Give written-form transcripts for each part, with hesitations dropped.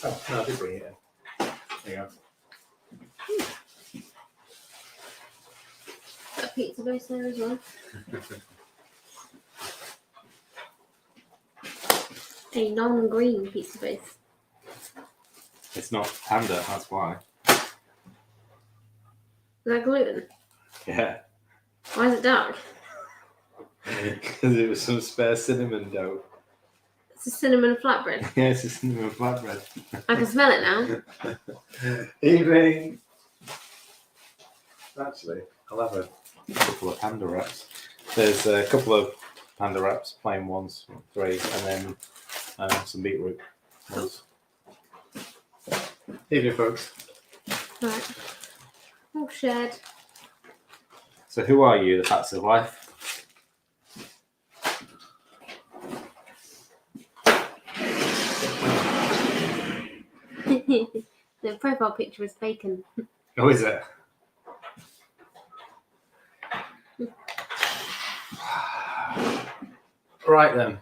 Oh, no, I did bring it in. There you go. Got a pizza base there as well. A non-green pizza base. It's not panda, that's why. Is that gluten? Yeah. Why is it dark? Because it was some spare cinnamon dough. It's a cinnamon flatbread. Yeah, it's a cinnamon flatbread. I can smell it now. Evening. Actually, I'll have a couple of panda wraps. There's a couple of panda wraps, plain ones, 3, and then some beetroot ones. Evening, folks. Right. All shared. So, who are you, the Facts of Life? The profile picture is bacon. Oh, is it? Right then.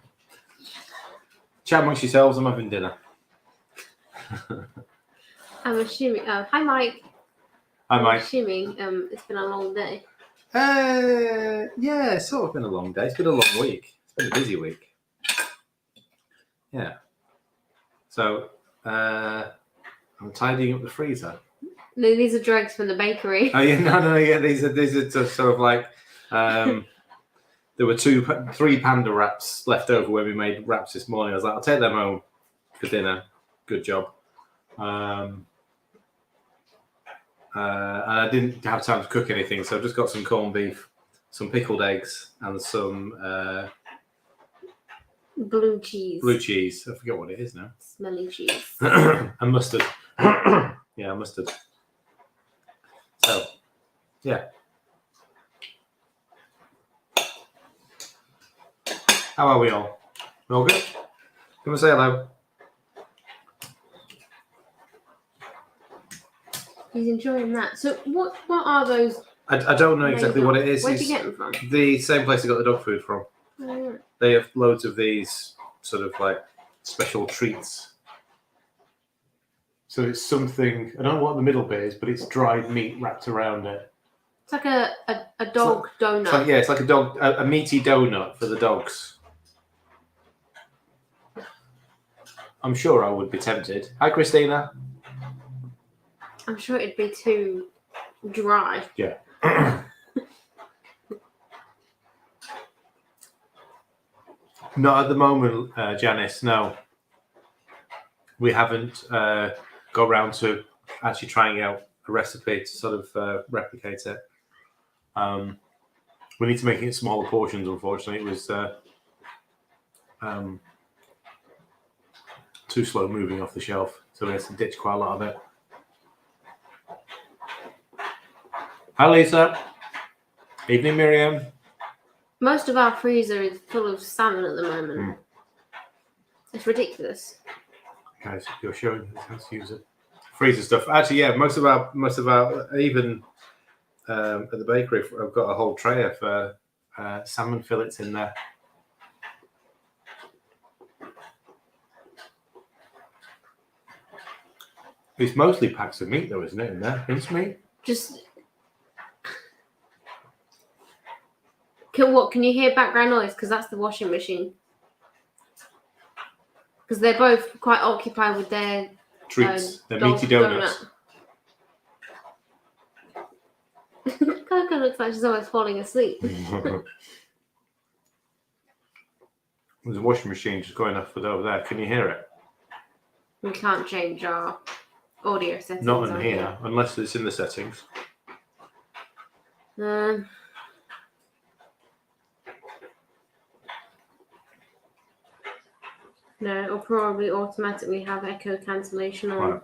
Chat amongst yourselves. I'm having dinner. I'm assuming. Oh, hi, Mike. Hi, I'm Mike. assuming it's been a long day. Yeah, it's sort of been a long day. It's been a long week. It's been a busy week. Yeah. So, I'm tidying up the freezer. No, these are dregs from the bakery. Oh yeah, no, yeah. These are just sort of like there were 3 panda wraps left over when we made wraps this morning. I was like, I'll take them home for dinner. Good job. And I didn't have time to cook anything, so I've just got some corned beef, some pickled eggs, and some Blue cheese. blue cheese. I forget what it is now. Smelly cheese. And mustard. Yeah, mustard. So, yeah. How are we all? We all good? Come and say hello. He's enjoying that. So what are those? I don't know exactly what it is. Where'd you get them from? The same place I got the dog food from. Oh, They have loads of these sort of like special treats. So it's something, I don't know what the middle bit is, but it's dried meat wrapped around it. it's like a dog donut. It's like a meaty donut for the dogs. I'm sure I would be tempted. Hi, Christina. I'm sure it'd be too dry. Yeah. Not at the moment, Janice. No, we haven't got around to actually trying out a recipe to sort of replicate it. We need to make it in smaller portions. Unfortunately, it was too slow moving off the shelf, so we had to ditch quite a lot of it. Hi, Lisa. Evening, Miriam. Most of our freezer is full of salmon at the moment. It's ridiculous. Guys, you're showing us how to use it. Freezer stuff. Actually, yeah, most of our even at the bakery, I've got a whole tray of salmon fillets in there. It's mostly packs of meat, though, isn't it? In there, mince meat. Just. Can you hear background noise? Because that's the washing machine. Because they're both quite occupied with their Treats. They're meaty donuts. Coco looks like she's almost falling asleep. There's a washing machine just going off over there. Can you hear it? We can't change our audio settings. Not in here, unless it's in the settings. No, it'll probably automatically have echo cancellation on. Right.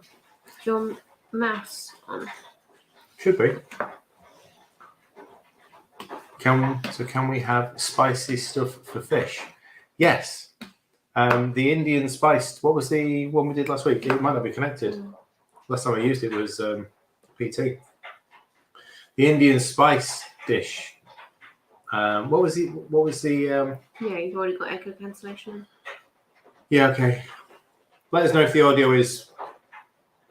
Is your mouse on? Should be. Can we have spicy stuff for fish? Yes. The Indian spiced. What was the one we did last week? It might not be connected. Last time I used it was PT. The Indian spice dish. What was the? Yeah, you've already got echo cancellation. Yeah. Okay. Let us know if the audio is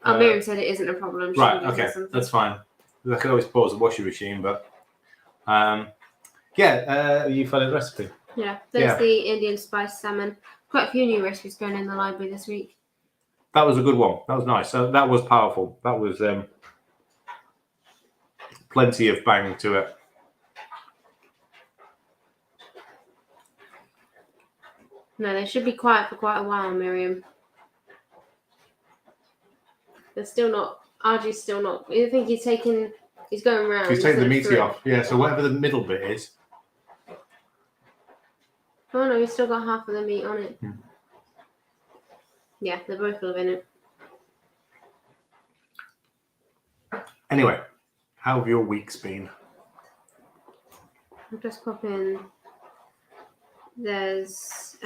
Miriam said it isn't a problem. She Right, can give okay, us something. that's fine. I could always pause the washing machine, but you found a recipe. Yeah, there's the Indian spice salmon. Quite a few new recipes going in the library this week. That was a good one. That was nice. So that was powerful. That was plenty of bang to it. No, they should be quiet for quite a while, Miriam. They're still not. RG's still not. I think he's going around. He's taking the meaty through. off. Yeah, so whatever the middle bit is. Oh no, he's still got half of the meat on it. Hmm. Yeah, they're both full in it. Anyway, how have your weeks been? I'll just pop in. There's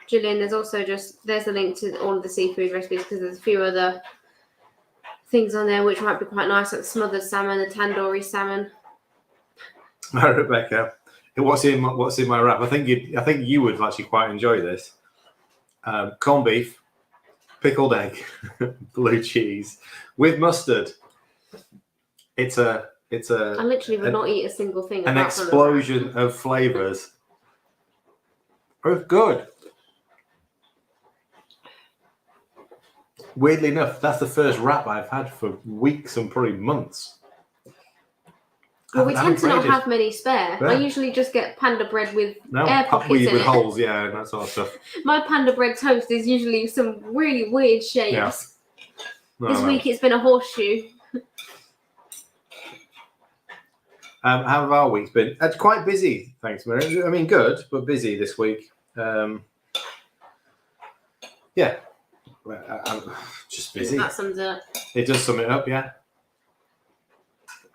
Gillian. There's also there's a link to all of the seafood recipes because there's a few other things on there which might be quite nice, like smothered salmon, the tandoori salmon. Rebecca, what's in my wrap? I think you would actually quite enjoy this. Corned beef, pickled egg, blue cheese with mustard. It's a. I literally would not eat a single thing. An explosion of flavors. Both good. Weirdly enough, that's the first wrap I've had for weeks and probably months. Well, we tend to not have many spare. Yeah. I usually just get panda bread with air pockets in with it. holes, yeah, and that sort of stuff. My panda bread toast is usually some really weird shapes. Yeah. This week it's been a horseshoe. How have our weeks been? It's quite busy, thanks, Mary. I mean, good, but busy this week. Yeah. I'm just busy. That sums it up. It does sum it up, yeah.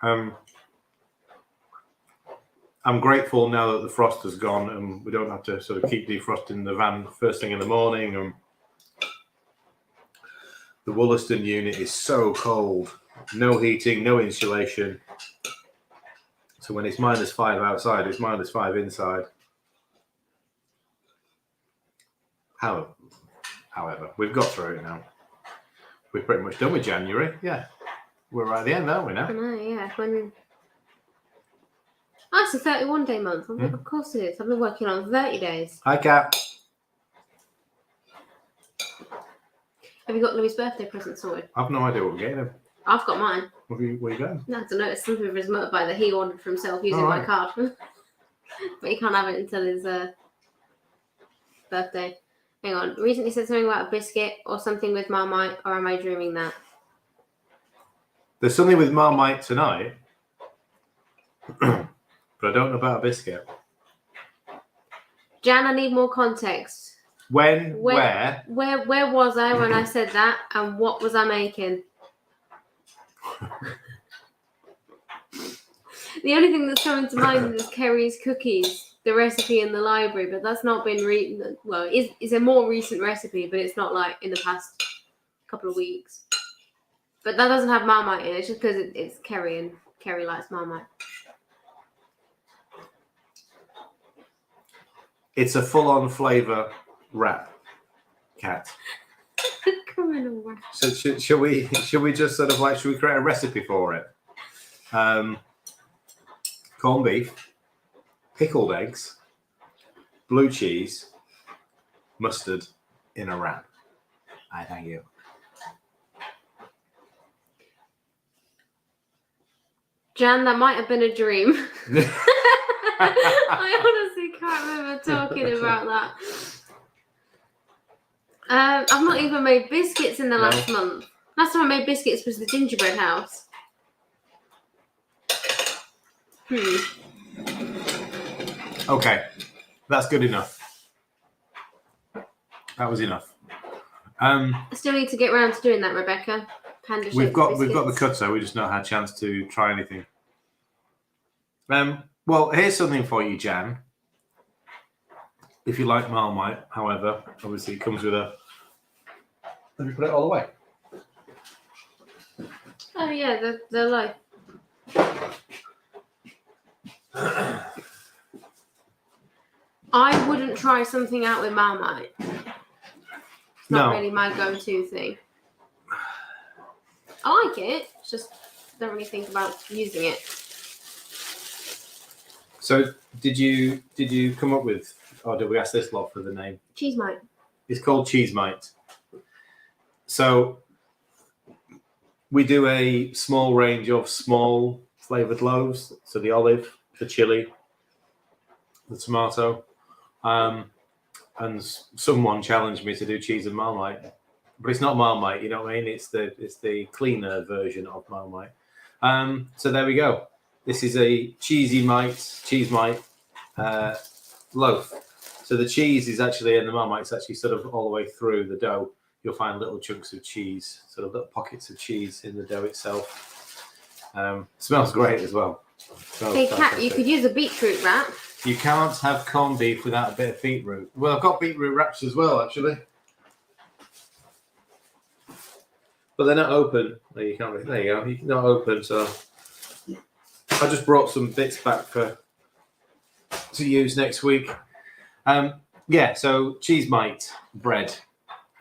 I'm grateful now that the frost has gone and we don't have to sort of keep defrosting the van first thing in the morning. And the Wollaston unit is so cold. No heating, no insulation. So when it's -5 outside, it's -5 inside. However, we've got through it now. We're pretty much done with January. Yeah. We're right at the end, aren't we now? I know, yeah. It's a 31-day month. I'm like, of course it is. I've been working on 30 days. Hi, Kat. Have you got Louis' birthday present sorted? I've no idea what we're getting him. I've got mine. Where you going? No, I don't know. It's something for his motorbike that he ordered for himself using my card. But he can't have it until his birthday. Hang on. Recently said something about a biscuit or something with Marmite, or am I dreaming that? There's something with Marmite tonight, but I don't know about a biscuit. Jan, I need more context. When? Where was I when I said that, and what was I making? The only thing that's coming to mind is Kerry's cookies, the recipe in the library, but that's not been it's a more recent recipe, but it's not like in the past couple of weeks. But that doesn't have Marmite in it. It's just because it's Kerry and Kerry likes Marmite. It's a full-on flavour wrap, Kat. Criminal wrap. So should we just sort of like, should we create a recipe for it? Corned beef, pickled eggs, blue cheese, mustard in a wrap. I thank you. Jan, that might have been a dream. I honestly can't remember talking about that. I've not even made biscuits in the last month. Last time I made biscuits was the gingerbread house. Okay, that's good enough. That was enough. I still need to get around to doing that, Rebecca. We've got the cutter. We just not had a chance to try anything. Well, here's something for you, Jan. If you like Marmite, however, obviously it comes with a. Let me put it all away. Oh yeah, they're like. I wouldn't try something out with Marmite. It's not really my go-to thing. I like it. Just don't really think about using it. So did you come up with, or did we ask this lot for the name? Cheese mite. It's called Cheese Mite. So we do a small range of small flavoured loaves. So the olive, the chili, the tomato. And someone challenged me to do cheese and Marmite. But it's not Marmite, you know what I mean? It's the cleaner version of Marmite. So there we go. This is a cheese mite loaf. So the cheese is actually, and the Marmite's actually sort of all the way through the dough. You'll find little chunks of cheese, sort of little pockets of cheese in the dough itself. Smells great as well. Hey, Kat, you could use a beetroot wrap. You can't have corned beef without a bit of beetroot. Well, I've got beetroot wraps as well, actually. But they're not open. There you go. You're not open, so I just brought some bits back to use next week. Yeah, so cheese mite bread,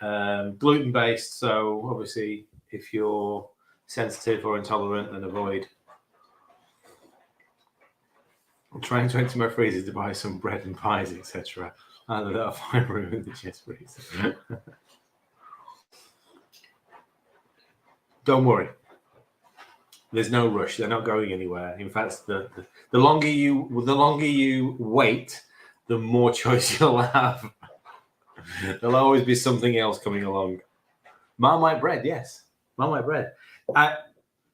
gluten based. So obviously, if you're sensitive or intolerant, then avoid. I'm trying to empty my freezer to buy some bread and pies, etc. And that'll find room in the chest freezer. Don't worry. There's no rush. They're not going anywhere. In fact, the longer you wait, the more choice you'll have. There'll always be something else coming along. Marmite bread, yes. Marmite bread. I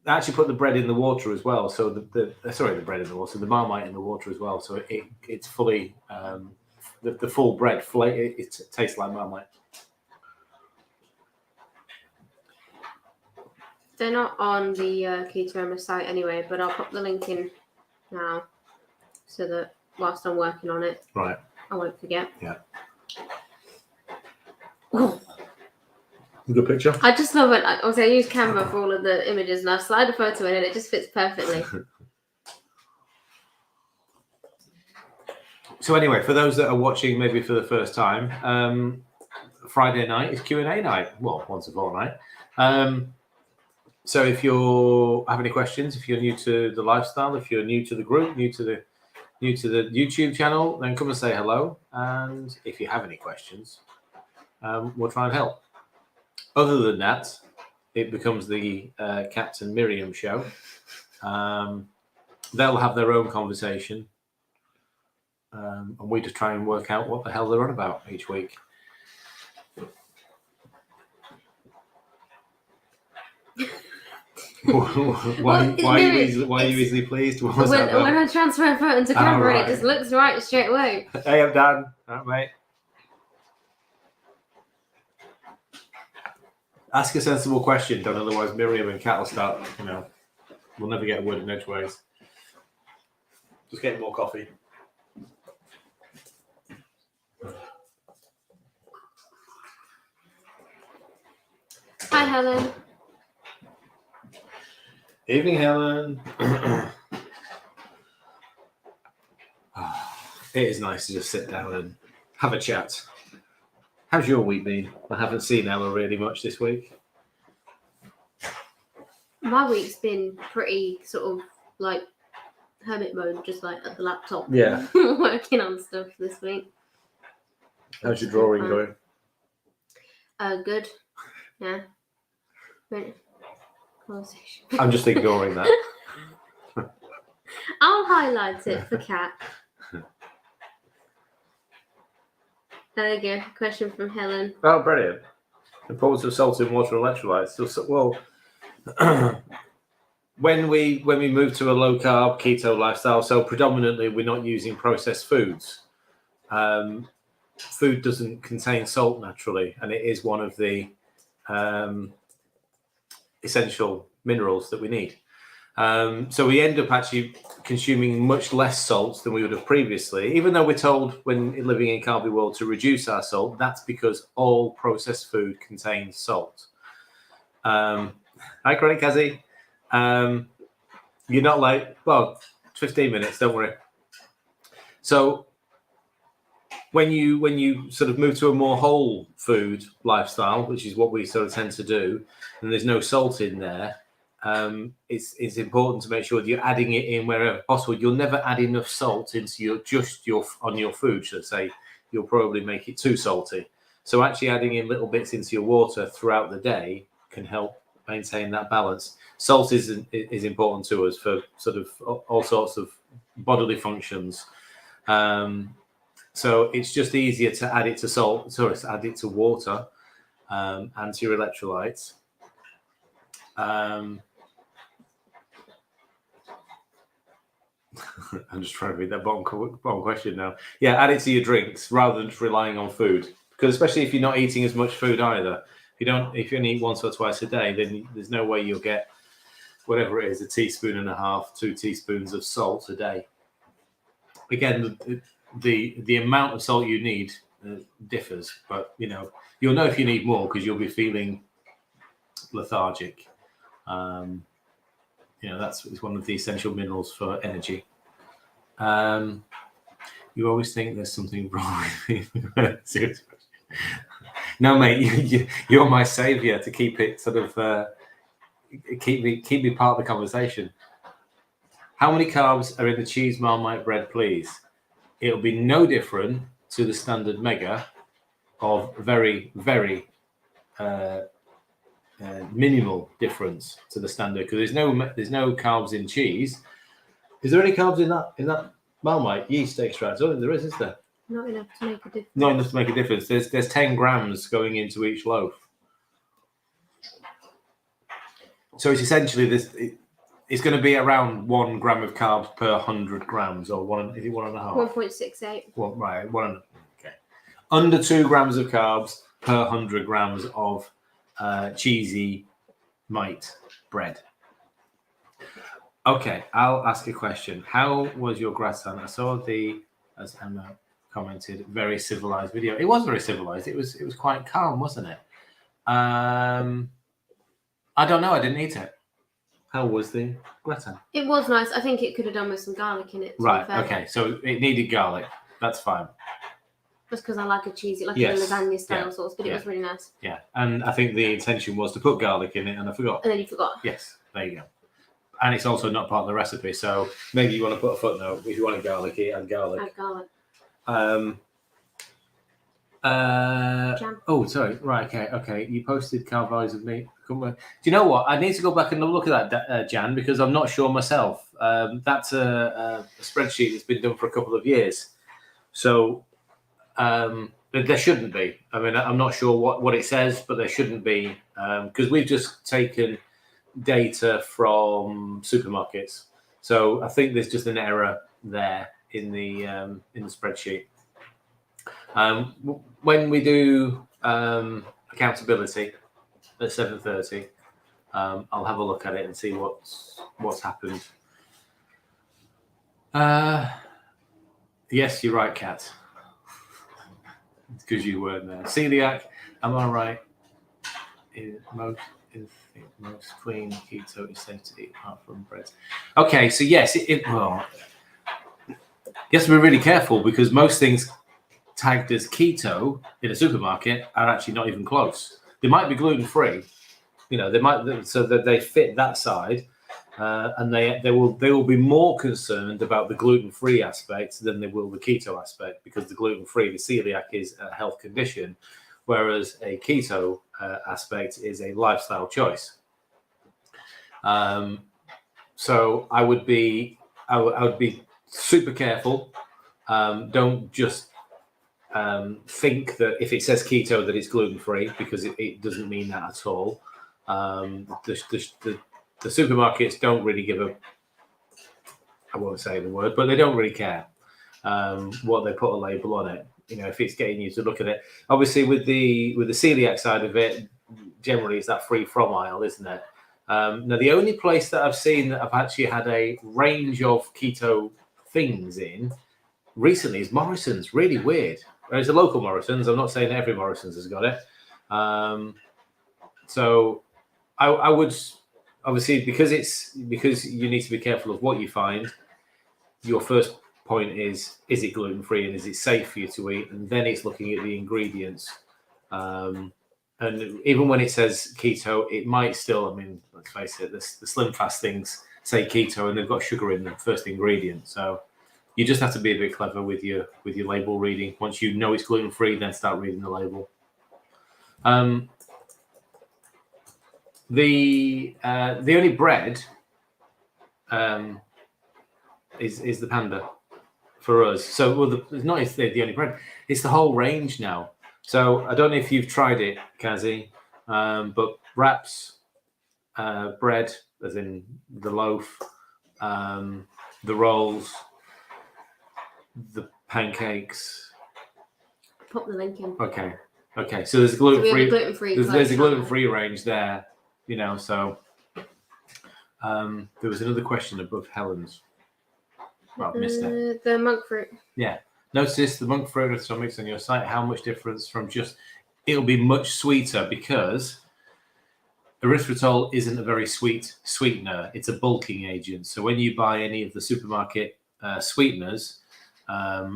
actually put the bread in the water as well. So the bread in the water, the Marmite in the water as well. So it's fully the full bread. It tastes like Marmite. They're not on the Ketorama site anyway, but I'll pop the link in now so that whilst I'm working on it, right, I won't forget. Yeah. Oh. Good picture. I just love it. Obviously, I use Canva for all of the images, and I slide a photo in, and it just fits perfectly. So anyway, for those that are watching maybe for the first time, Friday night is Q&A night. Well, once a fortnight. So if you have any questions, if you're new to the lifestyle, if you're new to the group, new to the YouTube channel, then come and say hello. And if you have any questions, we'll try and help. Other than that, it becomes the Captain Miriam show. They'll have their own conversation, and we just try and work out what the hell they're on about each week. Why are you easily pleased? When I transfer a photo into camera, right. It just looks right straight away. Hey, I'm Dan. All right, mate. Ask a sensible question, don't otherwise Miriam and Kat will start, we'll never get a word in edgeways. Just get more coffee. Hi, Helen. Evening, Helen. It is nice to just sit down and have a chat. How's your week been? I haven't seen Ella really much this week. My week's been pretty sort of like hermit mode, just like at the laptop. Yeah. Working on stuff this week. How's your drawing going? Good. Yeah. Right. Conversation. I'm just ignoring that. I'll highlight it for Kat. There you go. Question from Helen. Oh, brilliant. Importance of salt in water and electrolytes. Well, when we move to a low carb keto lifestyle, so predominantly we're not using processed foods. Food doesn't contain salt naturally, and it is one of the essential minerals that we need. So we end up actually consuming much less salt than we would have previously, even though we're told when living in carby world to reduce our salt. That's because all processed food contains salt. Hi, Chronic Kazi. You're not late. Well, 15 minutes, don't worry. So when you sort of move to a more whole food lifestyle, which is what we sort of tend to do, and there's no salt in there, it's important to make sure that you're adding it in wherever possible. You'll never add enough salt into your food, should I say. You'll probably make it too salty. So actually adding in little bits into your water throughout the day can help maintain that balance. Salt is important to us for sort of all sorts of bodily functions. So it's just easier to add it to add it to water and to your electrolytes. I'm just trying to read that bottom question now. Yeah, add it to your drinks rather than just relying on food, because especially if you're not eating as much food either. If you only eat once or twice a day, then there's no way you'll get whatever it is, 1.5 teaspoons, 2 teaspoons of salt a day. Again, the amount of salt you need differs, but you'll know if you need more because you'll be feeling lethargic. That's one of the essential minerals for energy. You always think there's something wrong with me. No, mate, you're my savior to keep it sort of keep me part of the conversation. How many carbs are in the cheese Marmite bread, please? It'll be no different to the standard mega, of very, very minimal difference to the standard, because there's no carbs in cheese. Is there any carbs in that Marmite yeast extract? I don't think there is there? Not enough to make a difference. Not enough to make a difference. There's 10 grams going into each loaf. So it's essentially it's going to be around 1 gram of carbs per 100 grams, or 1.5? 1.68. Well, right, okay. Under 2 grams of carbs per 100 grams of cheesy mite bread. Okay, I'll ask a question. How was your gratin? I saw as Emma commented, very civilized video. It was very civilized. It was quite calm, wasn't it? I don't know. I didn't eat it. How was the gratin? It was nice. I think it could have done with some garlic in it. Right. Okay. So it needed garlic. That's fine. Just because I like a cheesy, like Yes. a lasagna style Yeah. sauce, but it was really nice. Yeah. And I think the intention was to put garlic in it, and I forgot. And then you forgot. Yes. There you go. And it's also not part of the recipe, so maybe you want to put a footnote if you want it garlicky, add garlic. Add garlic. Jam. Oh, sorry. Right. Okay. You posted carb values of meat. Do you know what? I need to go back and look at that, Jan, because I'm not sure myself. That's a spreadsheet that's been done for a couple of years. So there shouldn't be. I mean, I'm not sure what it says, but there shouldn't be, because we've just taken data from supermarkets. So I think there's just an error there in the spreadsheet. When we do accountability at 7:30, I'll have a look at it and see what's happened. Yes, you're right, Kat. It's because you weren't there. Celiac, am I right? Most clean keto is safe to eat apart from bread. Okay, so yes, you have to be really careful, because most things tagged as keto in a supermarket are actually not even close. They might be gluten-free, they might, so that they fit that side, and they will be more concerned about the gluten-free aspect than they will the keto aspect, because the gluten-free, the celiac, is a health condition, whereas a keto aspect is a lifestyle choice. So I would be super careful. Don't just think that if it says keto that it's gluten-free, because it doesn't mean that at all. The supermarkets don't really give I won't say the word, but they don't really care what they put a label on it. If it's getting you to look at it. Obviously, with the celiac side of it, generally it's that free from aisle, isn't it? Now, the only place that I've seen that I've actually had a range of keto things in recently is Morrison's. Really weird. It's a local Morrison's. I'm not saying every Morrison's has got it. So I would, obviously, because you need to be careful of what you find. Your first point is it gluten free and is it safe for you to eat? And then it's looking at the ingredients. And even when it says keto, it might still, I mean, let's face it, the Slim Fast things say keto and they've got sugar in the first ingredient. So you just have to be a bit clever with your label reading. Once you know it's gluten free, then start reading the label. The only bread is the Panda for us. So it's not the only bread; it's the whole range now. So I don't know if you've tried it, Kazi, but wraps, bread, as in the loaf, the rolls, the pancakes. Pop the link in. Okay. So there's gluten-free. There's a gluten-free range there, you know. So there was another question above Helen's. Well, I've missed it. The monk fruit. Yeah. Notice the monk fruit mix on your site. How much difference from just? It'll be much sweeter because erythritol isn't a very sweet sweetener. It's a bulking agent. So when you buy any of the supermarket sweeteners,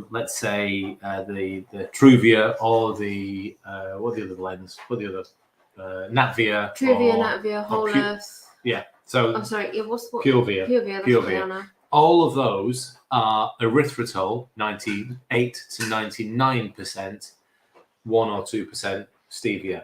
let's say the Truvia or the what are the other blends? What are the other Natvia? Truvia, Natvia, Whole Earth. Yeah. So I'm sorry. Yeah, what's Purevia? Purevia. All of those are erythritol, 98 to 99%, 1 or 2% stevia.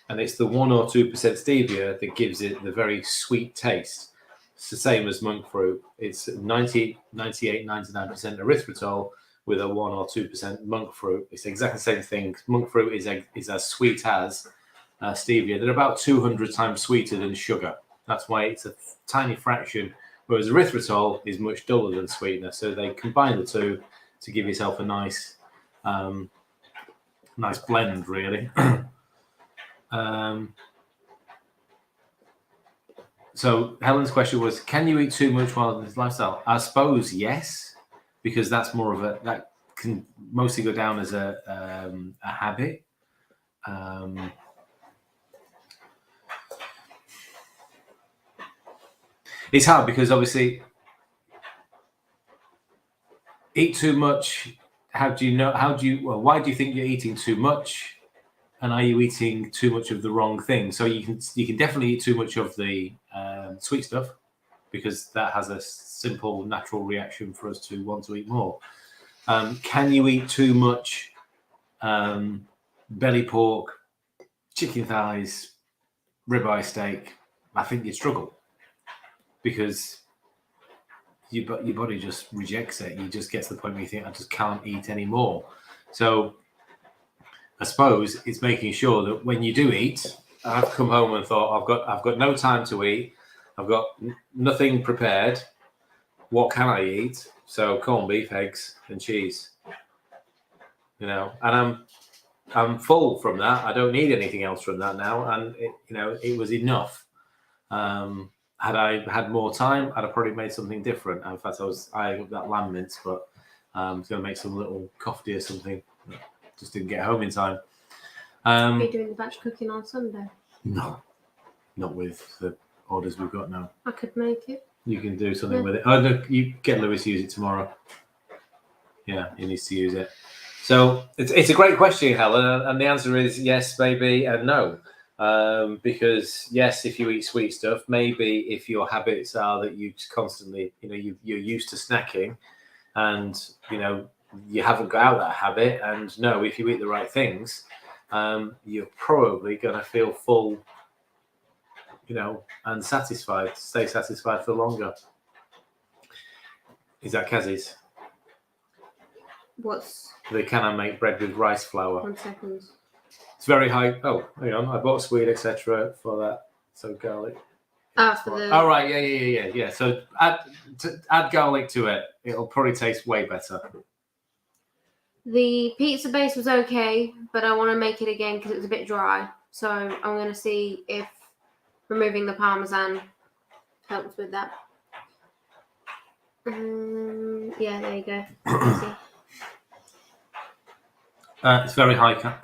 And it's the 1 or 2% stevia that gives it the very sweet taste. It's the same as monk fruit. It's 90, 98, 99% erythritol with a 1 or 2% monk fruit. It's exactly the same thing. Monk fruit is as sweet as stevia. They're about 200 times sweeter than sugar. That's why it's a tiny fraction. Whereas erythritol is much duller than sweetener, so they combine the two to give yourself a nice blend, really. So Helen's question was, can you eat too much while in this lifestyle? I suppose yes, because that's more of that can mostly go down as a habit. It's hard because obviously eat too much. Why do you think you're eating too much? And are you eating too much of the wrong thing? So you can definitely eat too much of the sweet stuff because that has a simple natural reaction for us to want to eat more. Can you eat too much belly pork, chicken thighs, ribeye steak? I think you'd struggle because your body just rejects it. You just get to the point where you think, I just can't eat anymore. So I suppose it's making sure that when you do eat, I've come home and thought, I've got no time to eat. I've got nothing prepared. What can I eat? So corned beef, eggs, and cheese. You know, and I'm full from that. I don't need anything else from that now. And it was enough. Had I had more time, I'd have probably made something different. In fact, I got that lamb mince, but I was going to make some little kofta or something. Just didn't get home in time. Are you doing the batch cooking on Sunday? No, not with the orders we've got now. I could make it. You can do something with it. Oh, no, you get Lewis to use it tomorrow. Yeah, he needs to use it. So it's a great question, Helen, and the answer is yes, maybe, and no. Because yes, if you eat sweet stuff, maybe if your habits are that you constantly, you're used to snacking, and you haven't got out that habit. And no, if you eat the right things, you're probably going to feel full, and satisfied. Stay satisfied for longer. Is that Kazi's? Can I make bread with rice flour? 1 second. It's very high. Oh, hang on. I bought sweet, etc. for that. So garlic. For the. Oh, right. Yeah. So add garlic to it. It'll probably taste way better. The pizza base was okay, but I want to make it again because it was a bit dry. So I'm going to see if removing the parmesan helps with that. Yeah, there you go. Easy. It's very high.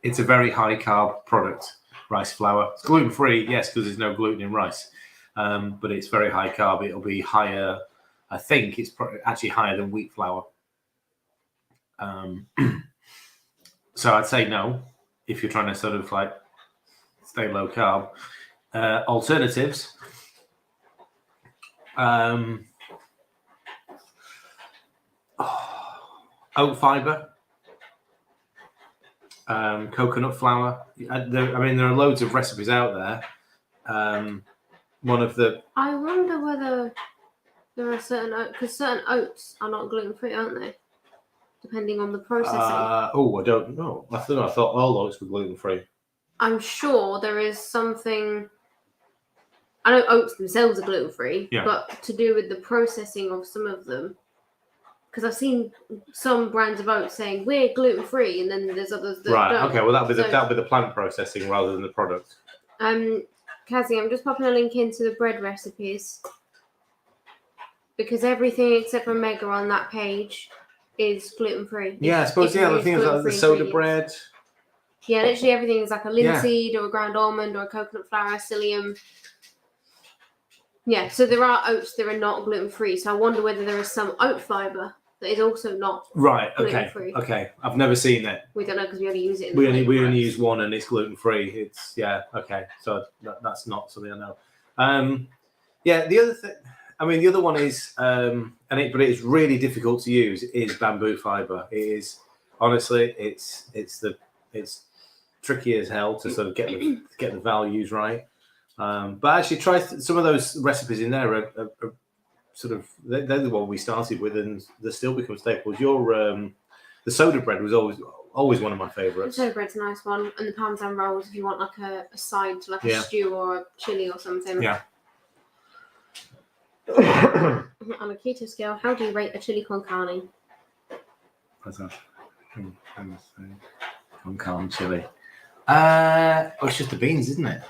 It's a very high carb product, rice flour. It's gluten free, yes, because there's no gluten in rice. But it's very high carb. It'll be higher I think it's actually higher than wheat flour. So I'd say no if you're trying to sort of like stay low carb. Alternatives. Oat fiber, coconut flour. I mean, there are loads of recipes out there. One of the I wonder whether there are because certain oats are not gluten free, aren't they? Depending on the processing. I don't know. I thought all oats were gluten free. I'm sure there is something. I know oats themselves are gluten free, Yeah. but to do with the processing of some of them. Because I've seen some brands of oats saying we're gluten free, and then there's others that Right. don't. Okay. Well, that'll be the plant processing rather than the product. Cassie, I'm just popping a link into the bread recipes because everything except for Mega on that page is gluten free. Yeah, I suppose. Yeah, the thing is like the soda bread. Yeah, literally everything is like a linseed or a ground almond or a coconut flour, psyllium. Yeah, so there are oats that are not gluten free. So I wonder whether there is some oat fiber that is also not gluten-free. Okay. I've never seen it. We don't know because we only use it. We only use one, and it's gluten free. It's okay. So that's not something I know. The other thing. I mean, the other one is, but it is really difficult to use. Is bamboo fiber. It is honestly, it's tricky as hell to sort of get the values right. But actually, try some of those recipes in there are sort of they're the one we started with, and they still become staples. The soda bread was always one of my favourites. The soda bread's a nice one, and the parmesan rolls if you want like a side to like a stew or a chili or something. Yeah. On a keto scale, how do you rate a chili con carne? What's that? Con carne chili. It's just the beans, isn't it?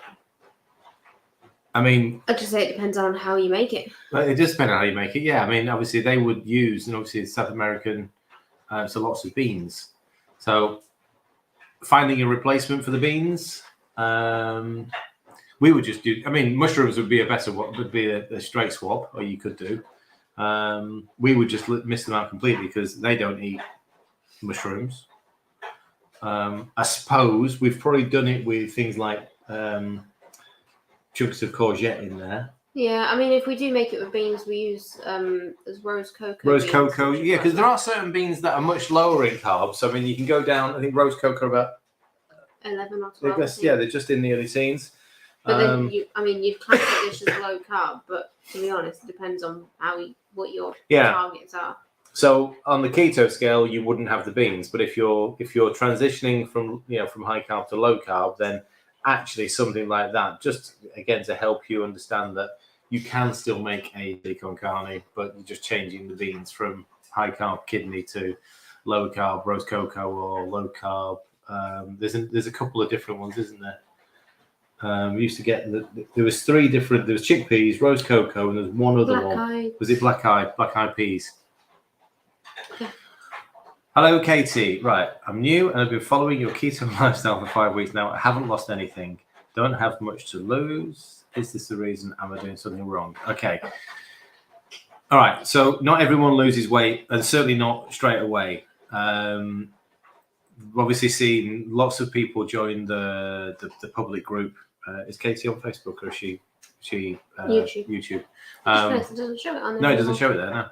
I mean, I'd just say it depends on how you make it. It does depend on how you make it. Yeah, I mean, obviously they would use, and obviously it's South American, so lots of beans. So finding a replacement for the beans, we would just do. I mean, mushrooms would be a straight swap, or you could do. We would just miss them out completely because they don't eat mushrooms. I suppose we've probably done it with things like chunks of courgette in there. Yeah, I mean, if we do make it with beans, we use as rose cocoa. Rose cocoa, yeah, because there are certain beans that are much lower in carbs. So, I mean, you can go down. I think rose cocoa about 11 or 12. They're just in the early teens. But then you'd classify this as low carb. But to be honest, it depends on what your targets are. So on the keto scale, you wouldn't have the beans, but if you're transitioning from high carb to low carb, then actually something like that, just again to help you understand that you can still make a chili con carne, but you're just changing the beans from high carb kidney to low carb rose cocoa or low carb. There's a couple of different ones, isn't there? We used to get there was three different. There was chickpeas, rose cocoa, and there's one other one. Was it black eyed peas? Yeah. Hello, Katie. Right, I'm new and I've been following your keto lifestyle for 5 weeks now. I haven't lost anything. Don't have much to lose. Is this the reason? Am I doing something wrong? Okay. All right. So not everyone loses weight, and certainly not straight away. We've obviously seen lots of people join the public group. Is Katie on Facebook or is she YouTube? It doesn't show it on there. No, it doesn't show it there. No.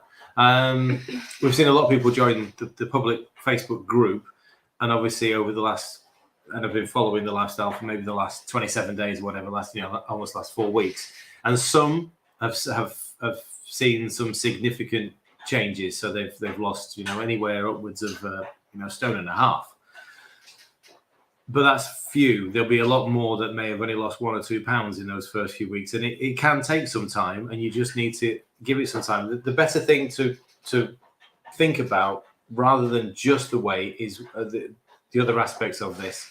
We've seen a lot of people join the public Facebook group, and obviously I've been following the lifestyle for maybe the last 27 days or whatever, almost last 4 weeks, and some have seen some significant changes. So they've lost anywhere upwards of stone and a half. But that's few. There'll be a lot more that may have only lost 1 or 2 pounds in those first few weeks, and it can take some time, and you just need to give it some time. The better thing to think about, rather than just the weight, is the other aspects of this.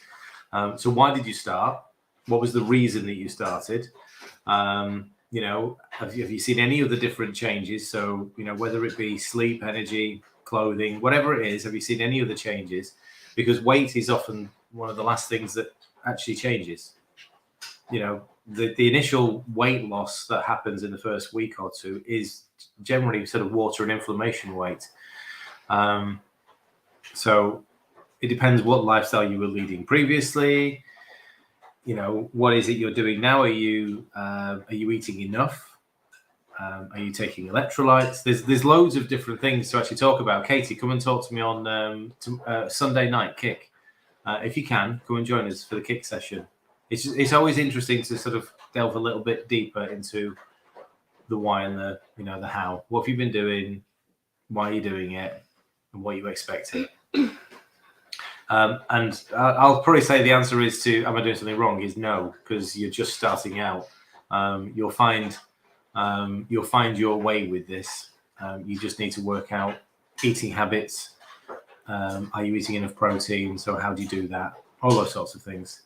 So why did you start? What was the reason that you started? Have you seen any of the different changes? So whether it be sleep, energy, clothing, whatever it is, have you seen any of the changes? Because weight is often one of the last things that actually changes. the initial weight loss that happens in the first week or two is generally sort of water and inflammation weight. So it depends what lifestyle you were leading previously. You know, what is it you're doing now? Are you eating enough? Are you taking electrolytes? There's loads of different things to actually talk about. Katie, come and talk to me on Sunday night kick. If you can, come and join us for the kick session. It's always interesting to sort of delve a little bit deeper into the why and the how. What have you been doing? Why are you doing it? And what are you expecting? And I'll probably say the answer is to, am I doing something wrong? Is no, because you're just starting out. You'll find your way with this. You just need to work out eating habits. Are you eating enough protein? So how do you do that? All those sorts of things.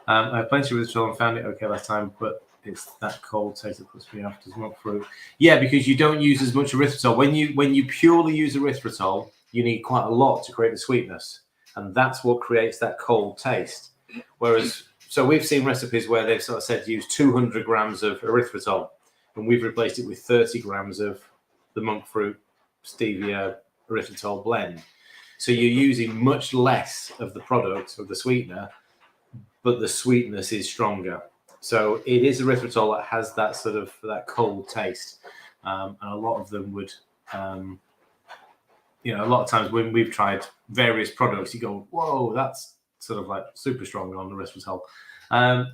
I have plenty of erythritol and found it okay last time, but it's that cold taste that puts me off. Does monk fruit? Yeah, because you don't use as much erythritol. When you purely use erythritol, you need quite a lot to create the sweetness, and that's what creates that cold taste. Whereas, so we've seen recipes where they've sort of said use 200 grams of erythritol, and we've replaced it with 30 grams of the monk fruit stevia erythritol blend. So you're using much less of the product, of the sweetener, but the sweetness is stronger. So it is erythritol that has that sort of that cold taste, and a lot of them would, a lot of times when we've tried various products, you go, "Whoa, that's sort of like super strong on the erythritol."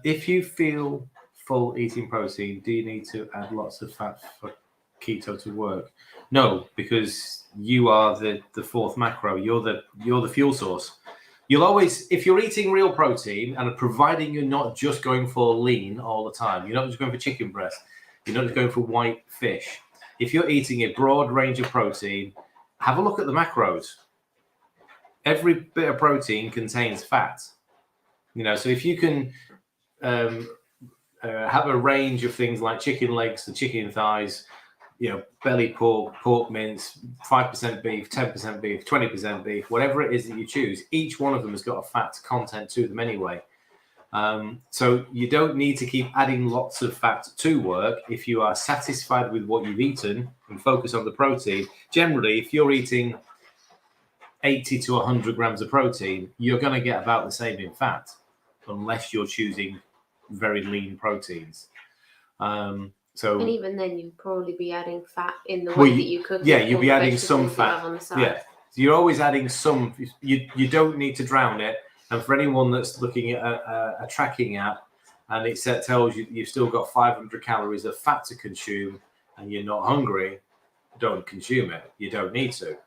If you feel full eating protein, do you need to add lots of fat for keto to work? No, because you are the fourth macro. You're the fuel source. You'll always, if you're eating real protein, and providing you're not just going for lean all the time, you're not just going for chicken breast, you're not just going for white fish. If you're eating a broad range of protein, have a look at the macros. Every bit of protein contains fat. So if you can have a range of things like chicken legs, the chicken thighs, belly pork, pork mince, 5% beef, 10% beef, 20% beef, whatever it is that you choose, each one of them has got a fat content to them anyway. So you don't need to keep adding lots of fat to work if you are satisfied with what you've eaten and focus on the protein. Generally, if you're eating 80 to 100 grams of protein, you're going to get about the same in fat, unless you're choosing very lean proteins. And even then, you'd probably be adding fat in the way that you cook. Yeah, you'll be adding some fat. On the side. Yeah, so you're always adding some. You don't need to drown it. And for anyone that's looking at a tracking app and it tells you you've still got 500 calories of fat to consume and you're not hungry, don't consume it. You don't need to.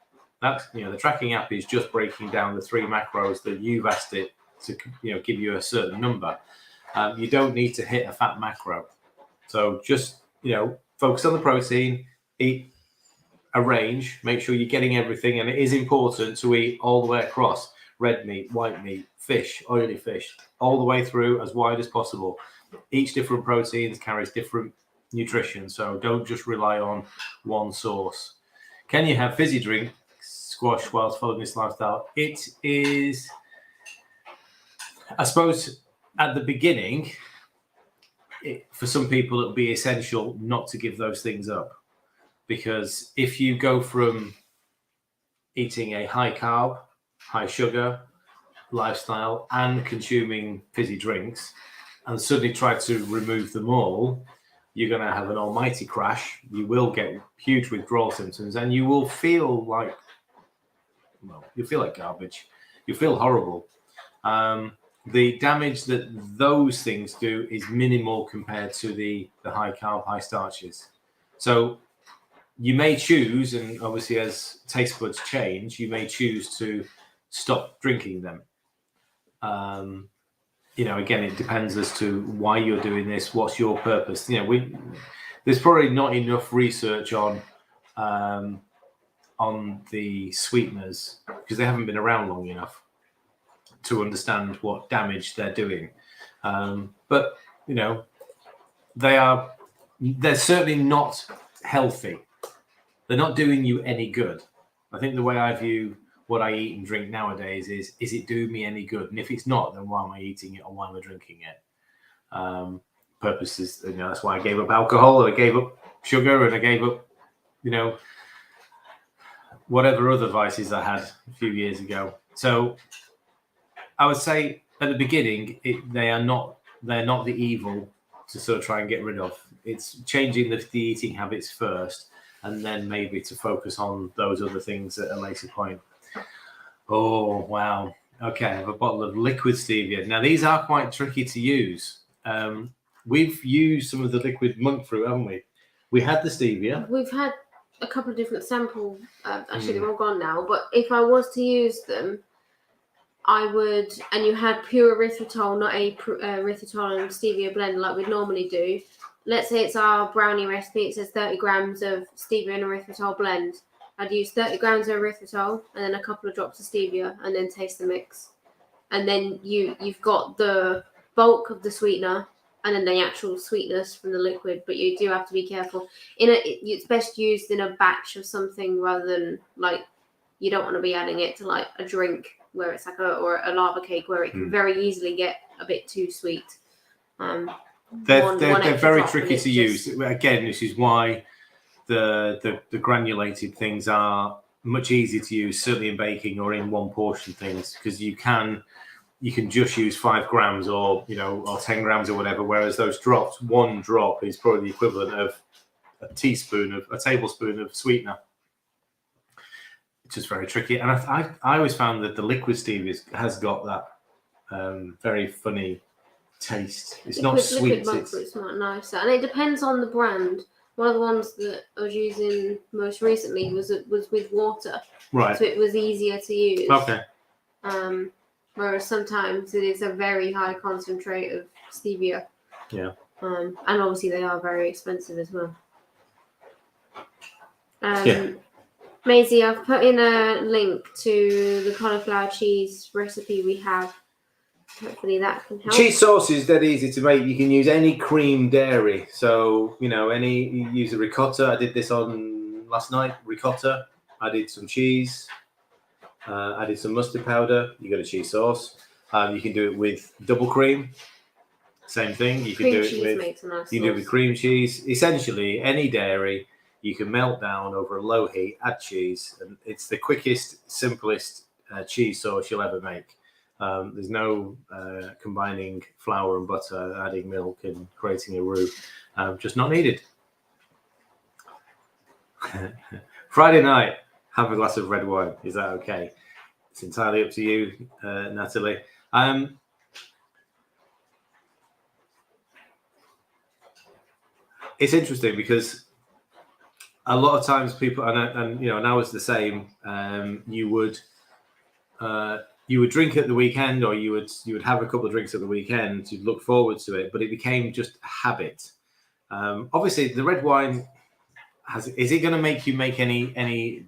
That's the tracking app is just breaking down the 3 macros that you've asked it to give you a certain number. You don't need to hit a fat macro. So just focus on the protein, eat a range, make sure you're getting everything, and it is important to eat all the way across: red meat, white meat, fish, oily fish, all the way through as wide as possible. Each different proteins carries different nutrition, so don't just rely on one source. Can you have fizzy drink squash whilst following this lifestyle? It is, I suppose, at the beginning, for some people, it'll be essential not to give those things up, because if you go from eating a high carb, high sugar lifestyle and consuming fizzy drinks and suddenly try to remove them all, you're going to have an almighty crash. You will get huge withdrawal symptoms, and you will feel like, garbage. You feel horrible. The damage that those things do is minimal compared to the high carb, high starches. So you may choose, and obviously as taste buds change, you may choose to stop drinking them. Again, it depends as to why you're doing this. What's your purpose? There's probably not enough research on the sweeteners because they haven't been around long enough to understand what damage they're doing. But they're certainly not healthy. They're not doing you any good. I think the way I view what I eat and drink nowadays is it doing me any good? And if it's not, then why am I eating it or why am I drinking it? purposes. That's why I gave up alcohol, and I gave up sugar, and I gave up, whatever other vices I had a few years ago. So I would say at the beginning, they're not the evil to sort of try and get rid of. It's changing the eating habits first, and then maybe to focus on those other things at a later point. Oh, wow. Okay, I have a bottle of liquid stevia. Now, these are quite tricky to use. We've used some of the liquid monk fruit, haven't we? We had the stevia. We've had a couple of different sample. Actually, they're all gone now. But if I was to use them, I would, and you had pure erythritol, not a erythritol and stevia blend like we'd normally do. Let's say it's our brownie recipe. It says 30 grams of stevia and erythritol blend. I'd use 30 grams of erythritol and then a couple of drops of stevia, and then taste the mix. And then you've got the bulk of the sweetener and then the actual sweetness from the liquid. But you do have to be careful. It's best used in a batch of something rather than you don't want to be adding it to a drink where it's or a lava cake where it can very easily get a bit too sweet. They're very tricky to use. Again, this is why the granulated things are much easier to use, certainly in baking or in one portion things, because you can just use 5 grams or 10 grams or whatever, whereas those drops, one drop is probably the equivalent of a tablespoon of sweetener. It's just very tricky. And I always found that the liquid stevia has got that very funny taste. It's not sweet. Liquid monk fruit's not nice, and it depends on the brand. One of the ones that I was using most recently was with water, right? So it was easier to use. Okay. Whereas sometimes it is a very high concentrate of stevia. Yeah. And obviously they are very expensive as well. Yeah. Maisie, I've put in a link to the cauliflower cheese recipe we have. Hopefully that can help. Cheese sauce is dead easy to make. You can use any cream dairy. So, you use a ricotta. I did this on last night, ricotta. I did some cheese. I did some mustard powder. You got a cheese sauce. You can do it with double cream. Same thing. You can do it with cream cheese. Essentially, any dairy you can melt down over a low heat, add cheese, and it's the quickest, simplest cheese sauce you'll ever make. There's no combining flour and butter, adding milk and creating a roux. Just not needed. Friday night, have a glass of red wine. Is that okay? It's entirely up to you, Natalie. It's interesting because a lot of times people, and I was the same. You would drink at the weekend, or you would have a couple of drinks at the weekend to look forward to it, but it became just a habit. Obviously, the red wine is it going to make you make any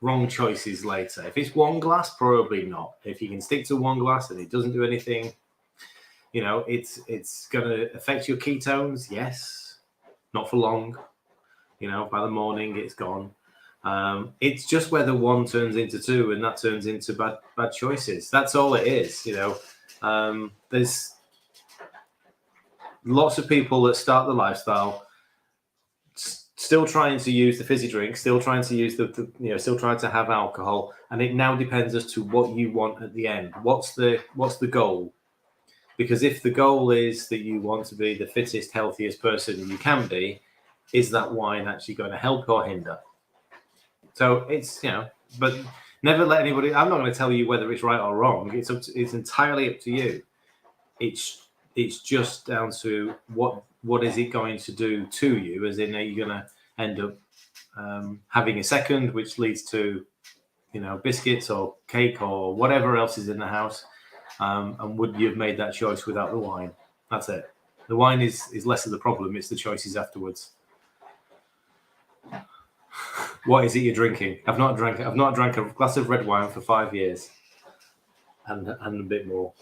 wrong choices later? If it's one glass, probably not. If you can stick to one glass and it doesn't do anything, it's going to affect your ketones. Yes, not for long. By the morning it's gone. It's just whether one turns into two, and that turns into bad choices. That's all it is. There's lots of people that start the lifestyle still trying to use the fizzy drink, still trying to use still trying to have alcohol, and it now depends as to what you want at the end. What's the goal? Because if the goal is that you want to be the fittest, healthiest person you can be, is that wine actually going to help or hinder? So it's, but never let anybody, I'm not going to tell you whether it's right or wrong. It's entirely up to you. It's just down to what is it going to do to you, as in, are you going to end up having a second, which leads to, biscuits or cake or whatever else is in the house. And would you have made that choice without the wine? That's it. The wine is less of the problem. It's the choices afterwards. What is it you're drinking? I've not drank a glass of red wine for 5 years, and a bit more.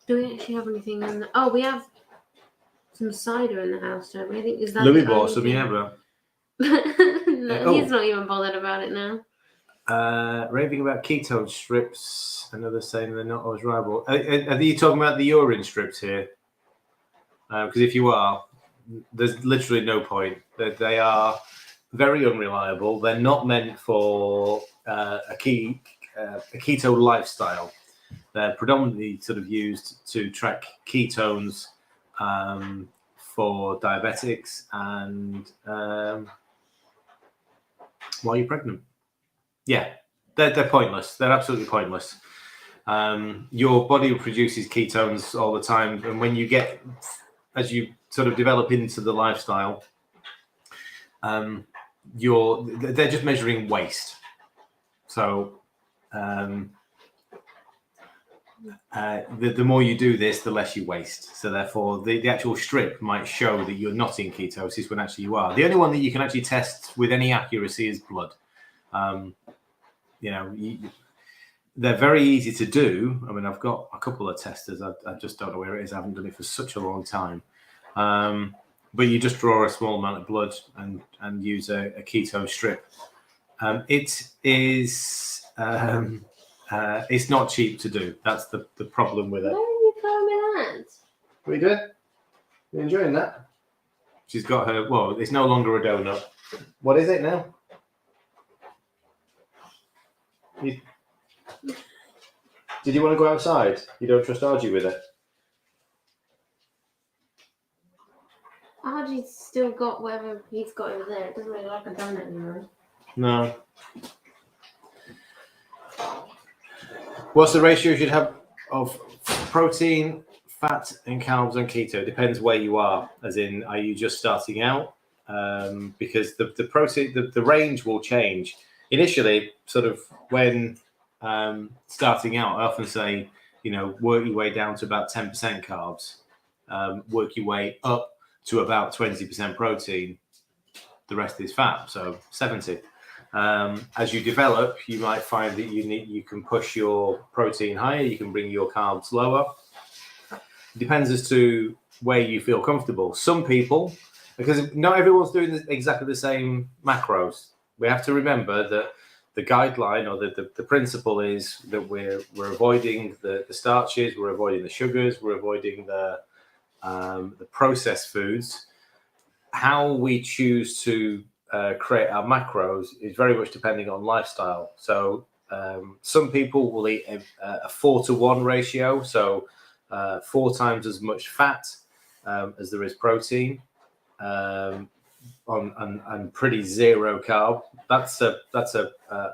Do we actually have anything in the... Oh, we have some cider in the house, don't we? I think Louis bought some, yeah, bro. No, he's not even bothered about it now. Raving about ketone strips. Another saying they're not always reliable. Are you talking about the urine strips here? Because if you are, there's literally no point. They are very unreliable. They're not meant for a keto lifestyle. They're predominantly sort of used to track ketones for diabetics and while you're pregnant. Yeah, they're pointless. They're absolutely pointless. Your body produces ketones all the time, and when you get, as you sort of develop into the lifestyle, they're just measuring waste. So the more you do this, the less you waste. So therefore, the actual strip might show that you're not in ketosis when actually you are. The only one that you can actually test with any accuracy is blood. They're very easy to do. I mean, I've got a couple of testers. I just don't know where it is. I haven't done it for such a long time. But you just draw a small amount of blood and use a ketone strip. It is it's not cheap to do. That's the problem with it. Where are you filming that? What are you doing? You enjoying that? She's got her. Well, it's no longer a donut. What is it now? Did you want to go outside? You don't trust Archie with it? Archie's still got whatever he's got over there. It doesn't really look like a donut anymore. No. What's the ratio you should have of protein, fat, and carbs on keto? Depends where you are. As in, are you just starting out? Because the protein, the range will change. Initially, sort of when starting out, I often say, work your way down to about 10% carbs, work your way up to about 20% protein. The rest is fat, so 70. As you develop, you might find that you can push your protein higher, you can bring your carbs lower. It depends as to where you feel comfortable. Some people, because not everyone's doing exactly the same macros, we have to remember that the guideline or the principle is that we're avoiding the starches, we're avoiding the sugars, we're avoiding the processed foods. How we choose to create our macros is very much depending on lifestyle. So some people will eat a 4-to-1 ratio, so 4 times as much fat as there is protein, on pretty zero carb. That's a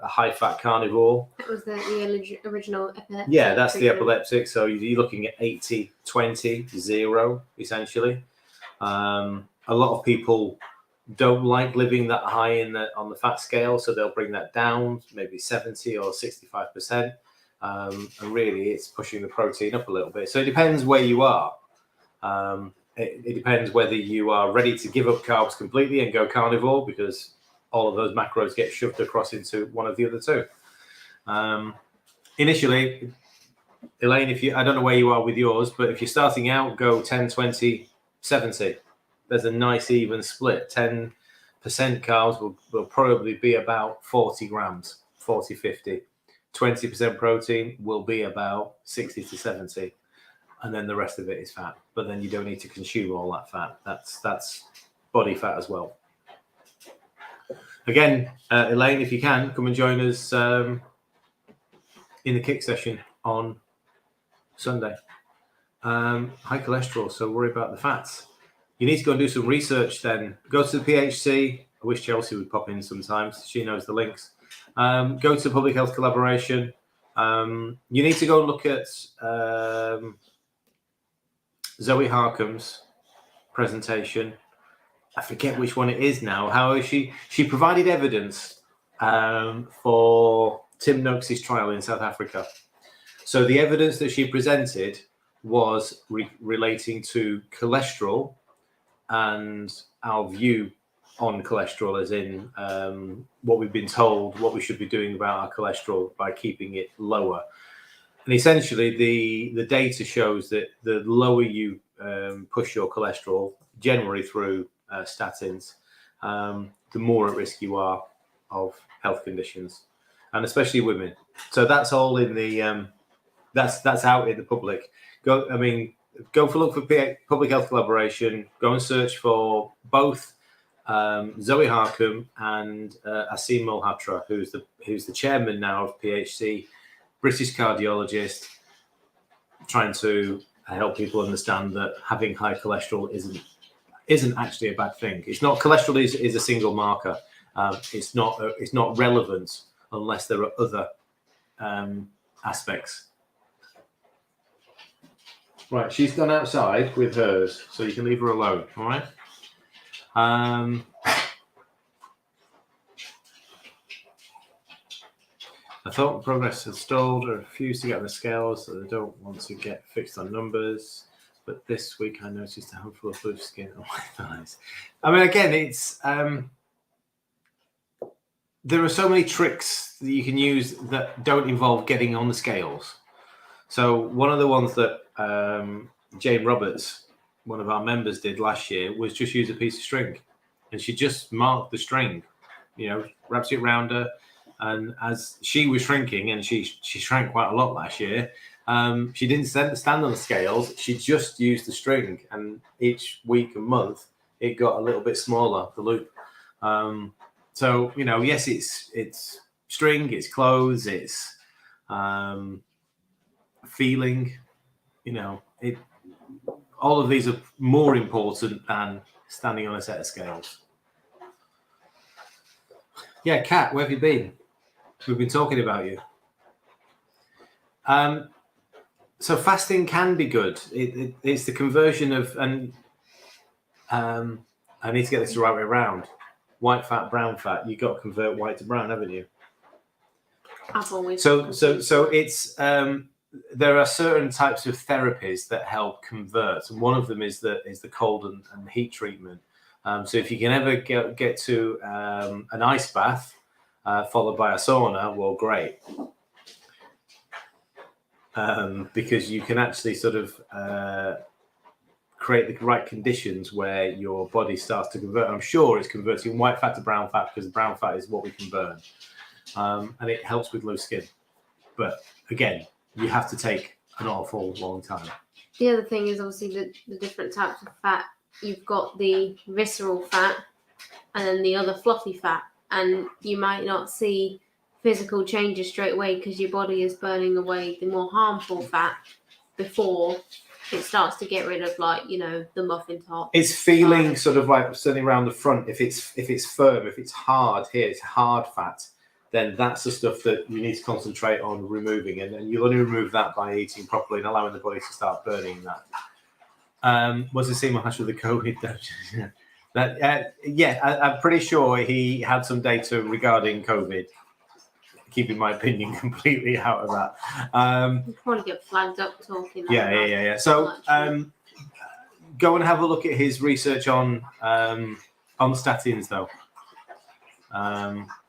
high fat carnivore. That was the original epileptic. Yeah, that's the epileptic. So you're looking at 80-20 0 essentially. A lot of people don't like living that high on the fat scale, so they'll bring that down, maybe 70 or 65%. And really, it's pushing the protein up a little bit. So it depends where you are. It depends whether you are ready to give up carbs completely and go carnivore, because all of those macros get shoved across into one of the other two. Initially, Elaine, I don't know where you are with yours, but if you're starting out, go 10, 20, 70. There's a nice even split. 10% carbs will probably be about 40 grams, 40, 50. 20% protein will be about 60 to 70. And then the rest of it is fat. But then you don't need to consume all that fat. That's body fat as well. Again, Elaine, if you can, come and join us in the kick session on Sunday. High cholesterol, so worry about the fats. You need to go and do some research then. Go to the PHC. I wish Chelsea would pop in sometimes. She knows the links. Go to Public Health Collaboration. You need to go and look at Zoe Harcombe's presentation. I forget which one it is now. How is she provided evidence for Tim Noakes' trial in South Africa. So the evidence that she presented was relating to cholesterol and our view on cholesterol, as in what we've been told, what we should be doing about our cholesterol by keeping it lower. And essentially, the data shows that the lower you push your cholesterol, generally through statins, the more at risk you are of health conditions. and especially women. So that's all in the that's out in the public. Go look for public health collaboration. Go and search for both Zoe Harcombe and Asim Malhotra, who's the chairman now of PHC, British cardiologist, trying to help people understand that having high cholesterol isn't actually a bad thing. It's not. Cholesterol is a single marker. It's not relevant unless there are other aspects. Right, she's gone outside with hers, so you can leave her alone. All right. I thought progress had stalled or refused to get on the scales, so they don't want to get fixed on numbers. But this week I noticed a handful of blue skin on my thighs. I mean, again, it's there are so many tricks that you can use that don't involve getting on the scales. So one of the ones that Jane Roberts, one of our members, did last year was just use a piece of string, and she just marked the string, wraps it around her. And as she was shrinking, and she shrank quite a lot last year, she didn't stand on the scales. She just used the string, and each week and month it got a little bit smaller, the loop. So yes, it's string, it's clothes, it's feeling. All of these are more important than standing on a set of scales. Yeah, Kat, where have you been? We've been talking about you. So fasting can be good. It's the conversion of, and I need to get this the right way around. White fat, brown fat. You got to convert white to brown, haven't you? I've always. So it's there are certain types of therapies that help convert, and one of them is the cold and heat treatment. So if you can ever get to an ice bath followed by a sauna, well, great. Because you can actually sort of create the right conditions where your body starts to convert. I'm sure it's converting white fat to brown fat because brown fat is what we can burn. And it helps with loose skin. But again, you have to take an awful long time. The other thing is obviously the different types of fat. You've got the visceral fat and then the other fluffy fat. And you might not see physical changes straight away because your body is burning away the more harmful fat before it starts to get rid of, like, the muffin top. It's feeling sort of like certainly around the front. If it's firm, if it's hard here, it's hard fat, then that's the stuff that you need to concentrate on removing. And then you'll only remove that by eating properly and allowing the body to start burning that. Was the same with the COVID? I'm pretty sure he had some data regarding COVID. Keeping my opinion completely out of that. You probably get flagged up talking. Yeah. So go and have a look at his research on statins, though.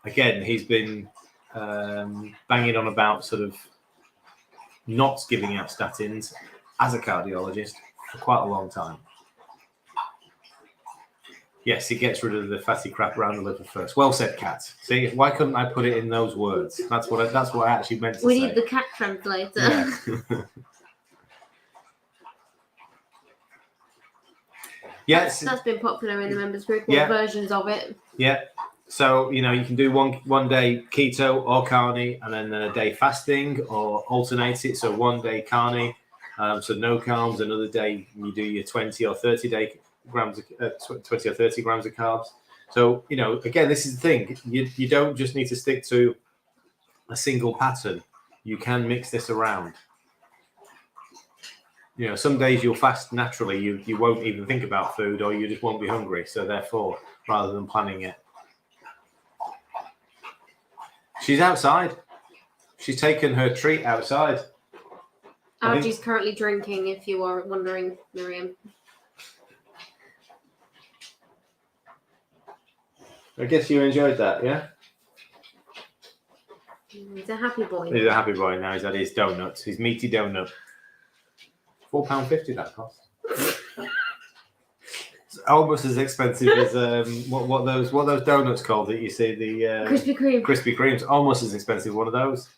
Again, he's been banging on about sort of not giving out statins as a cardiologist for quite a long time. Yes, it gets rid of the fatty crap around the liver first. Well said, Kat. See, why couldn't I put it in those words? That's what I actually meant to say. We need the cat translator. Yeah. Yes, that's been popular in the members group. Or versions of it. Yeah. So you can do one day keto or carne, and then a day fasting, or alternate it. So one day carne, so no carbs. Another day you do your 20 or 30 grams of 20 or 30 grams of carbs. So again, this is the thing. You don't just need to stick to a single pattern. You can mix this around. Some days you'll fast naturally. You won't even think about food, or you just won't be hungry. So therefore, rather than planning it. She's outside. She's taken her treat outside. Algie's currently drinking, if you are wondering, Miriam. I guess you enjoyed that, yeah? He's a happy boy. He's a happy boy now. He's had his donuts, his meaty donut. £4.50 that cost. almost as expensive as what those donuts called that you see, the Krispy Kreme. Krispy Kremes. Almost as expensive as one of those.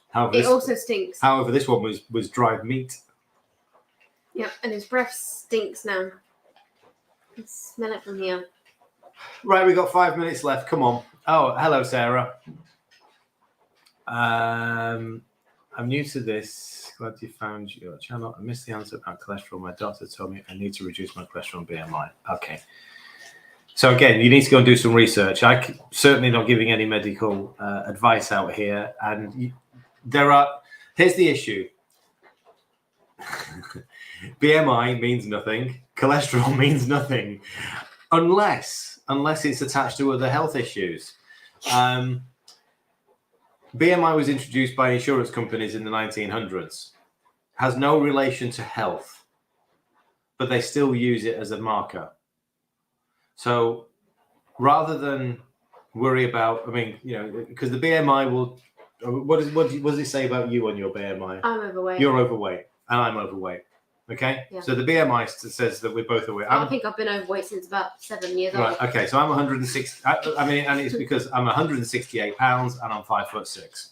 However, It also stinks. however, this one was dried meat. Yep, and his breath stinks now. I can smell it from here. Right, we got 5 minutes left. Come on. Oh, hello, Sarah. I'm new to this. Glad you found your channel. I missed the answer about cholesterol. My doctor told me I need to reduce my cholesterol and BMI. Okay. So again, you need to go and do some research. Certainly not giving any medical advice out here. And here's the issue. BMI means nothing. Cholesterol means nothing, unless it's attached to other health issues. BMI was introduced by insurance companies in the 1900s. Has no relation to health, but they still use it as a marker. So rather than worry about, because the BMI will, what does it say about you on your BMI? I'm overweight. You're overweight, and I'm overweight. Okay, Yeah. So the BMI says that we're both overweight. I think I've been overweight since about 7 years old. Right. Okay. So I'm 106. And it's because I'm 168 pounds and I'm 5'6".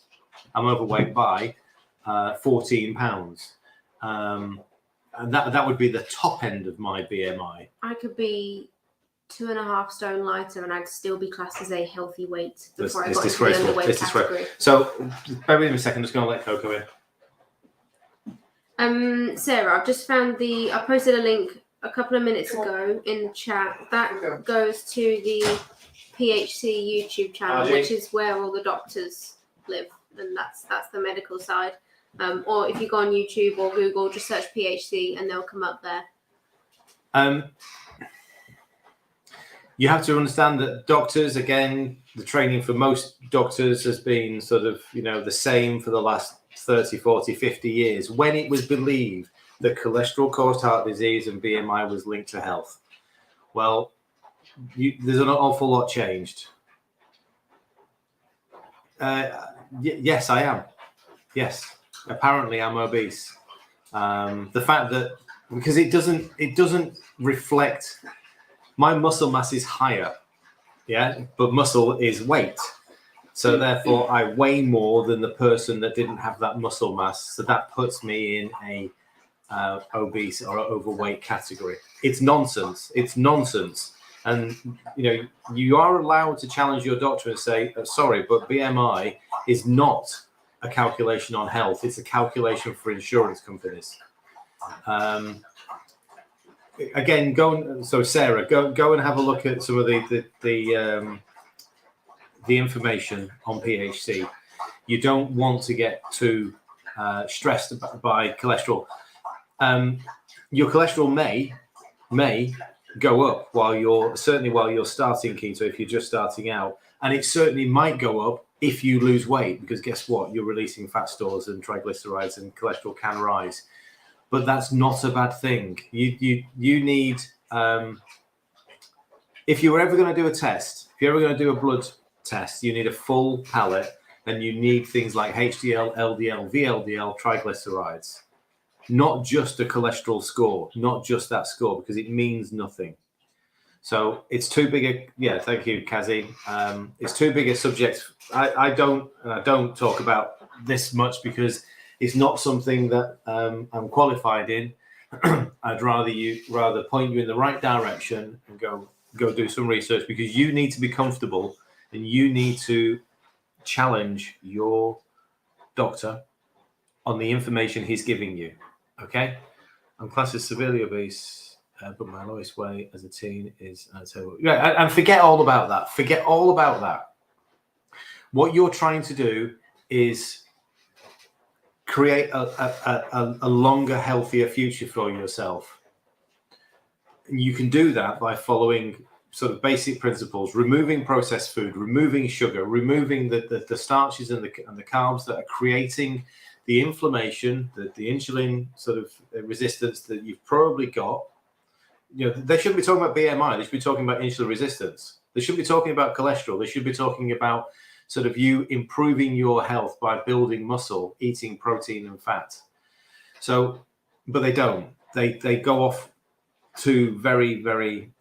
I'm overweight by 14 pounds, and that would be the top end of my BMI. I could be 2.5 stone lighter and I'd still be classed as a healthy weight before I got into the underweight category. So bear with me a second. I'm just going to let Coco in. Sarah, I've just found I posted a link a couple of minutes ago in the chat. That goes to the PHC YouTube channel, which is where all the doctors live, and that's the medical side. Or if you go on YouTube or Google, just search PHC and they'll come up there. You have to understand that doctors, again, the training for most doctors has been sort of, the same for the last 30, 40, 50 years, when it was believed that cholesterol caused heart disease and BMI was linked to health. Well, there's an awful lot changed. Yes, I am. Yes, apparently I'm obese. The fact that, because it doesn't reflect, my muscle mass is higher, but muscle is weight. So therefore, I weigh more than the person that didn't have that muscle mass. So that puts me in a obese or overweight category. It's nonsense. And you are allowed to challenge your doctor and say, sorry, but BMI is not a calculation on health. It's a calculation for insurance companies. Again, Sarah, go and have a look at some of the information on PHC. You don't want to get too stressed by cholesterol. Your cholesterol may go up while you're starting keto, if you're just starting out, and it certainly might go up if you lose weight, because guess what? You're releasing fat stores and triglycerides, and cholesterol can rise. But that's not a bad thing. You need, if you were ever going to do a test, if you're ever going to do a blood test, you need a full palette, and you need things like HDL, LDL, VLDL, triglycerides, not just a cholesterol score, not just that score, because it means nothing. So it's too big thank you, Kazi. It's too big a subject. I don't talk about this much because it's not something that I'm qualified in. I'd rather point you in the right direction and go do some research, because you need to be comfortable and you need to challenge your doctor on the information he's giving you. Okay? I'm classed as severely obese, but my lowest weight as a teen is and forget all about that. Forget all about that. What you're trying to do is create a longer, healthier future for yourself. And you can do that by following sort of basic principles: removing processed food, removing sugar, removing the starches and the carbs that are creating the inflammation, the insulin sort of resistance that you've probably got. They shouldn't be talking about BMI. They should be talking about insulin resistance. They shouldn't be talking about cholesterol. They should be talking about sort of you improving your health by building muscle, eating protein and fat. So, but they don't. They go off two very, very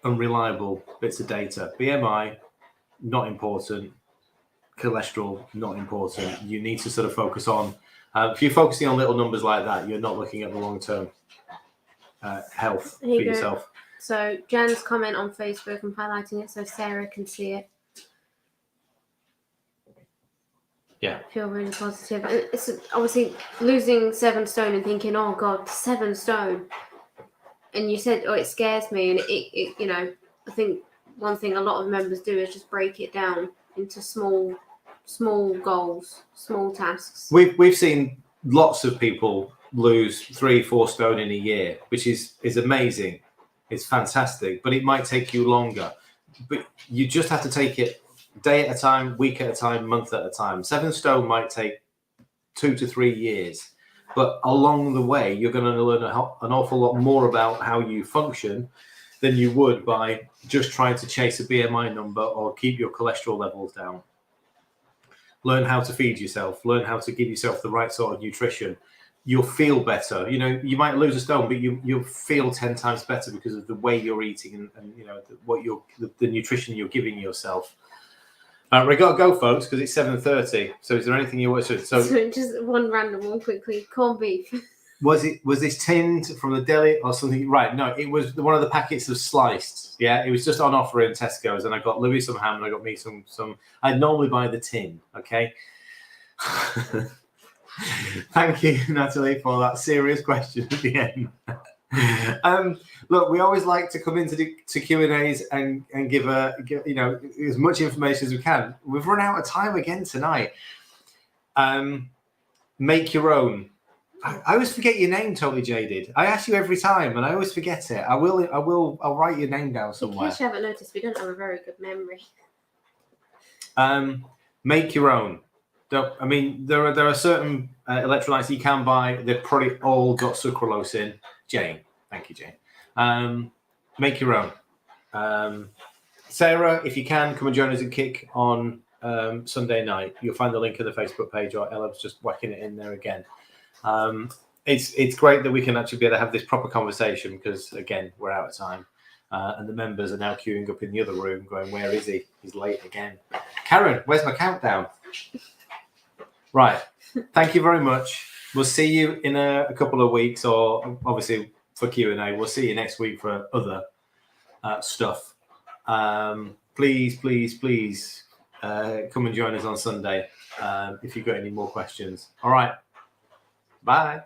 unreliable bits of data. BMI, not important. Cholesterol, not important. You need to sort of focus on, if you're focusing on little numbers like that, you're not looking at the long-term health for Here you go. yourself. So Jan's comment on Facebook, I'm highlighting it so Sarah can see it. Yeah. I feel really positive. And it's obviously losing 7 stone and thinking, oh God, 7 stone. And you said, oh, it scares me. And it you know, I think one thing a lot of members do is just break it down into small goals, small tasks. We've seen lots of people lose 3-4 stone in a year, which is amazing. It's fantastic, but it might take you longer. But you just have to take it day at a time, week at a time, month at a time. 7 stone might take 2 to 3 years, but along the way, you're going to learn an awful lot more about how you function than you would by just trying to chase a BMI number or keep your cholesterol levels down. Learn how to feed yourself, learn how to give yourself the right sort of nutrition. You'll feel better. You know, you might lose a stone, but you'll feel 10 times better because of the way you're eating and you know, the nutrition you're giving yourself. We got to go, folks, because it's 7:30. So is there anything you want to... So just one random one quickly. Corned beef. Was this tinned from the deli or something? Right, no, it was one of the packets of sliced. Yeah, it was just on offer in Tesco's, and I got Louis some ham, and I got me some. I'd normally buy the tin. Okay. Thank you, Natalie, for that serious question at the end. Look, we always like to come into Q&As and give you know, as much information as we can. We've run out of time again tonight. Make your own. I always forget your name, Totally Jaded. I ask you every time, and I always forget it. I'll write your name down somewhere. In case you haven't noticed, we don't have a very good memory. Make your own. I mean, there are certain electrolytes you can buy. They've probably all got sucralose in. Jane, thank you, Jane. Make your own. Sarah, if you can, come and join us at Kick on Sunday night. You'll find the link in the Facebook page, or Ella's just whacking it in there again. It's great that we can actually be able to have this proper conversation because, again, we're out of time. And the members are now queuing up in the other room going, where is he? He's late again. Karen, where's my countdown? Right. Thank you very much. We'll see you in a couple of weeks, or obviously for Q&A. We'll see you next week for other stuff. Please come and join us on Sunday if you've got any more questions. All right. Bye.